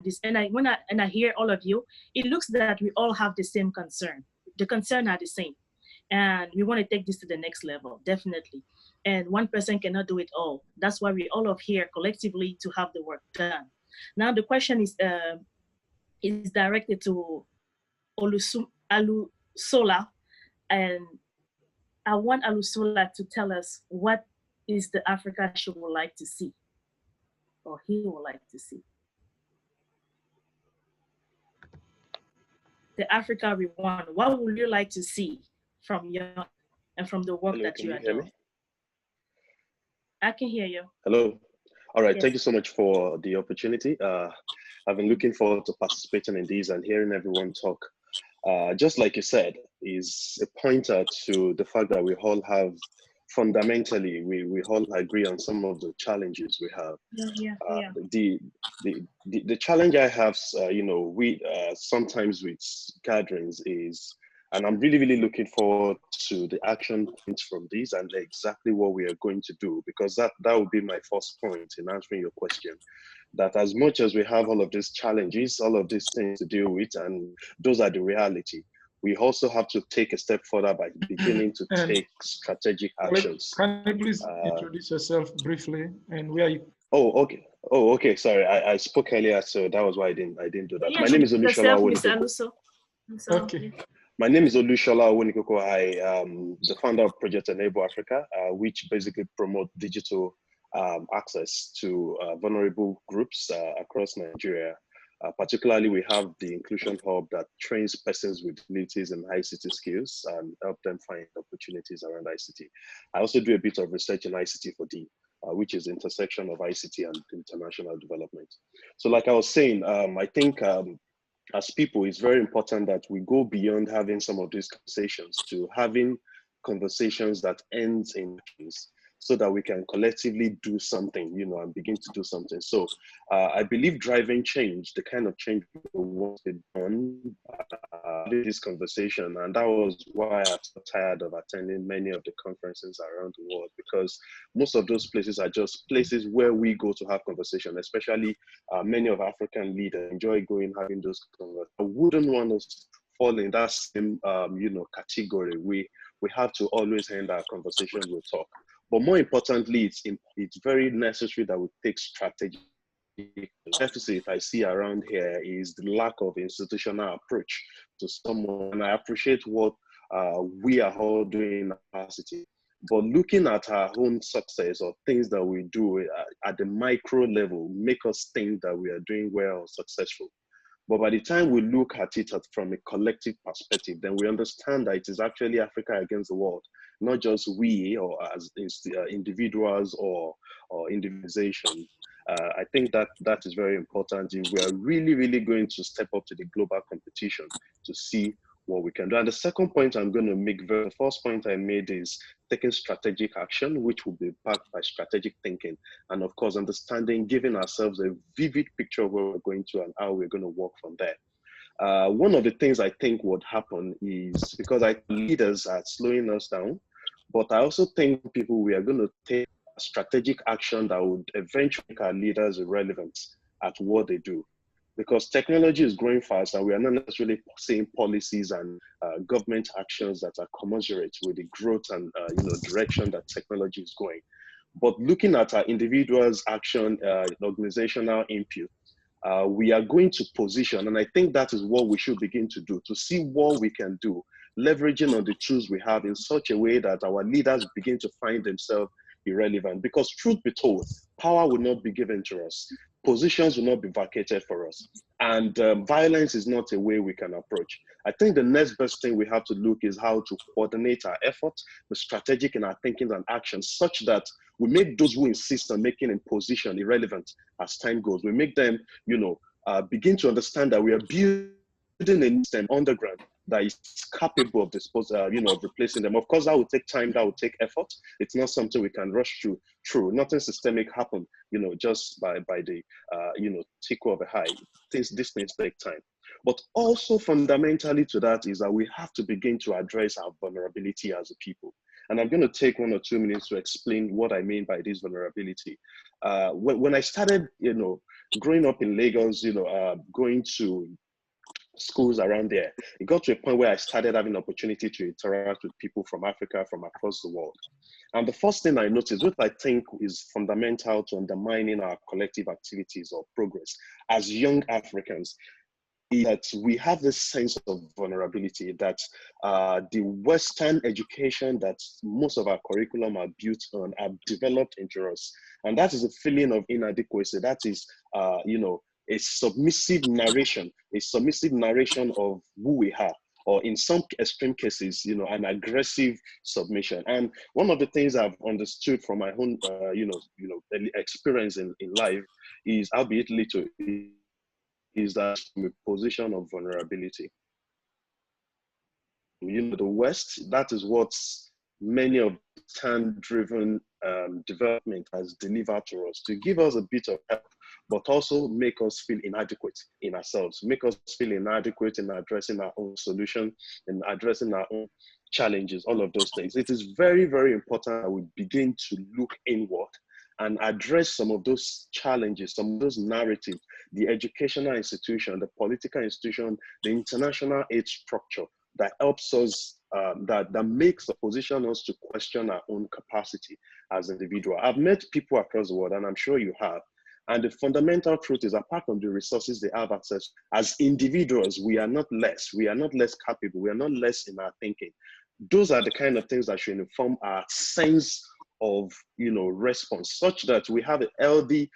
this, and I hear all of you, it looks that we all have the same concern. The concern are the same, and we want to take this to the next level, definitely. And one person cannot do it all. That's why we all are here collectively to have the work done. Now the question is directed to Alusola, and I want Alusola to tell us what is the Africa she would like to see, or he would like to see. The Africa we want. What would you like to see from your and from the work Hello, that can you you are hear doing? me? I can hear you. Hello. All right, thank Yes. you so much for the opportunity. I've been looking forward to participating in these and hearing everyone talk. Just like you said, is a pointer to the fact that we all have, fundamentally, we all agree on some of the challenges we have. Yeah, yeah, Uh, yeah. the, the challenge I have, we sometimes with gatherings is, and I'm really, really looking forward to the action points from these and exactly what we are going to do, because that would be my first point in answering your question. That as much as we have all of these challenges, all of these things to deal with, and those are the reality, we also have to take a step further by beginning to And take strategic Paylef, actions. can you please Uh, introduce yourself briefly and where you? Oh, okay. Oh, okay. Sorry, I spoke earlier, so that was why I didn't do that. Yeah, My name is introduce Olushola yourself, Mr. Owonikoko. Aluso. So, Okay. yeah. My name is Olushola Owonikoko. I am the founder of Project Enable Africa, which basically promote digital access to vulnerable groups across Nigeria. Particularly, we have the Inclusion Hub that trains persons with disabilities in ICT skills and help them find opportunities around ICT. I also do a bit of research in ICT for D, which is intersection of ICT and international development. So like I was saying, I think as people, it's very important that we go beyond having some of these conversations to having conversations that ends in actions, so that we can collectively do something, and begin to do something. So I believe driving change, the kind of change we want to be done, this conversation, and that was why I'm so tired of attending many of the conferences around the world, because most of those places are just places where we go to have conversation, especially many of African leaders enjoy going having those conversations. I wouldn't want us to fall in that same category. We have to always end our conversations with talk. But more importantly, it's very necessary that we take strategy. The deficit I see around here is the lack of institutional approach to someone. And I appreciate what we are all doing in capacity. But looking at our own success or things that we do at the micro level make us think that we are doing well or successful. But by the time we look at it from a collective perspective, then we understand that it is actually Africa against the world, not just we or as individuals or individualization. I think that is very important if we are really, really going to step up to the global competition to see what we can do. And the second point I'm going to make, the first point I made is taking strategic action, which will be backed by strategic thinking. And of course, understanding, giving ourselves a vivid picture of where we're going to and how we're going to work from there. One of the things I think would happen is, because leaders are slowing us down, but I also think people, we are going to take strategic action that would eventually make our leaders irrelevant at what they do. Because technology is growing fast and we are not necessarily seeing policies and government actions that are commensurate with the growth and direction that technology is going. But looking at our individuals' action, organizational input, we are going to position, and I think that is what we should begin to do, to see what we can do, leveraging on the tools we have in such a way that our leaders begin to find themselves irrelevant. Because truth be told, power will not be given to us. Positions will not be vacated for us. And violence is not a way we can approach. I think the next best thing we have to look is how to coordinate our efforts, be strategic in our thinking and actions, such that we make those who insist on making a position irrelevant as time goes. We make them, begin to understand that we are building a system underground that is capable of of replacing them. Of course, that will take time, that will take effort. It's not something we can rush through. Nothing systemic happen, just by the tickle of a eye. These things take time. But also fundamentally to that is that we have to begin to address our vulnerability as a people. And I'm going to take 1 or 2 minutes to explain what I mean by this vulnerability. When I started, growing up in Lagos, going to schools around there, it got to a point where I started having opportunity to interact with people from Africa, from across the world. And the first thing I noticed, which I think is fundamental to undermining our collective activities or progress as young Africans, is that we have this sense of vulnerability that the Western education that most of our curriculum are built on are developed into us. And that is a feeling of inadequacy. That is, a submissive narration of who we are, or in some extreme cases, an aggressive submission. And one of the things I've understood from my own, experience in life is, albeit little, is that from a position of vulnerability. The West, that is what many of time-driven development has delivered to us, to give us a bit of help, but also make us feel inadequate in ourselves, make us feel inadequate in addressing our own solution and addressing our own challenges, all of those things. It is very, very important that we begin to look inward and address some of those challenges, some of those narratives, the educational institution, the political institution, the international aid structure that helps us, that makes the position us to question our own capacity as individuals. I've met people across the world, and I'm sure you have. And the fundamental truth is, apart from the resources they have access, as individuals, we are not less. We are not less capable. We are not less in our thinking. Those are the kind of things that should inform our sense of, response, such that we have a healthy,